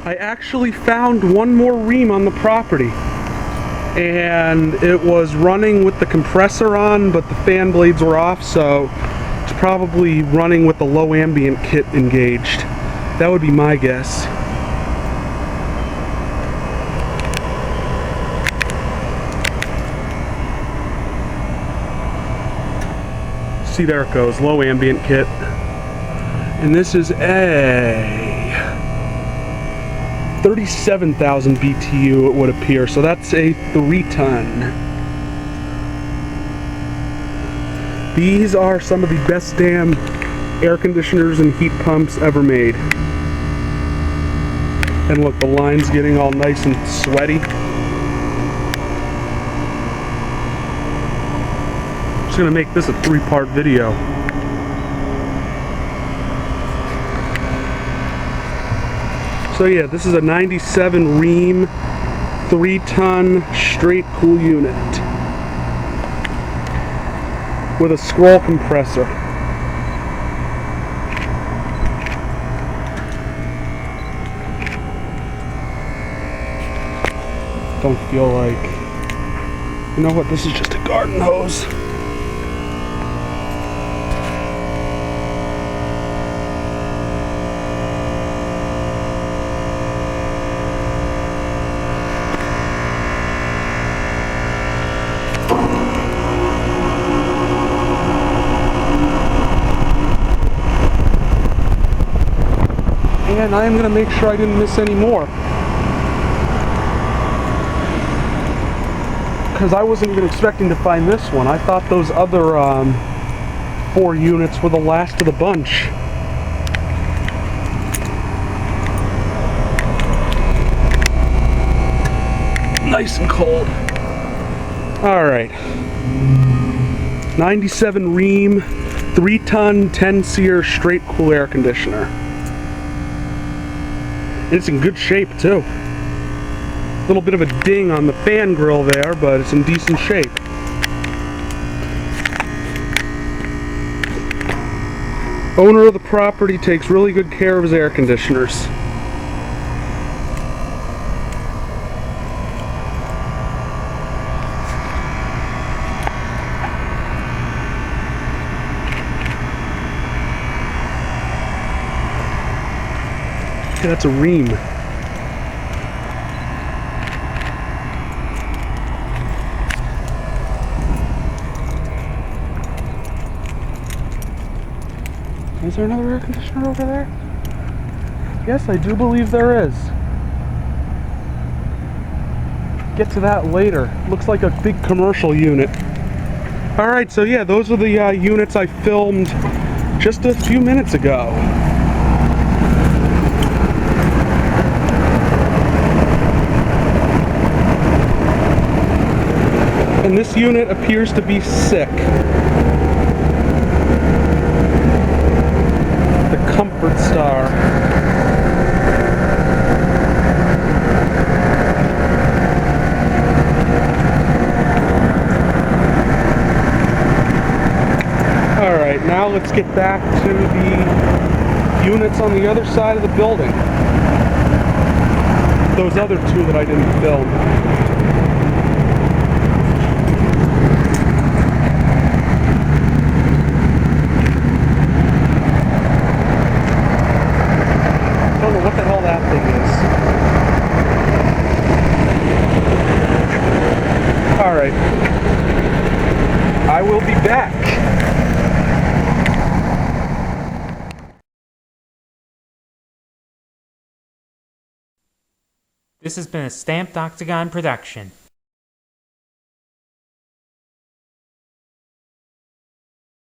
I actually found one more Rheem on the property, and it was running with the compressor on, but the fan blades were off, so it's probably running with the low ambient kit engaged. That would be my guess. See, there it goes, low ambient kit. And this is a 37,000 BTU, it would appear, so that's a 3-ton. These are some of the best damn air conditioners and heat pumps ever made. And look, the line's getting all nice and sweaty. I'm just gonna make this a 3-part video. So yeah, this is a 97 Rheem 3-ton straight cool unit with a scroll compressor. Don't feel like, you know what, this is just a garden hose. And I am going to make sure I didn't miss any more, because I wasn't even expecting to find this one. I thought those other 4 units were the last of the bunch. Nice and cold. Alright. 97 Rheem 3-ton 10-seer straight cool air conditioner. And it's in good shape too. A little bit of a ding on the fan grill there, but it's in decent shape. Owner of the property takes really good care of his air conditioners. Okay, that's a Rheem. Is there another air conditioner over there? Yes, I do believe there is. Get to that later. Looks like a big commercial unit. Alright, so yeah, those are the units I filmed just a few minutes ago. And this unit appears to be sick. The Comfort Star. Alright, now let's get back to the units on the other side of the building. Those other 2 that I didn't film. What the hell that thing is. Alright. I will be back. This has been a Stamped Octagon production.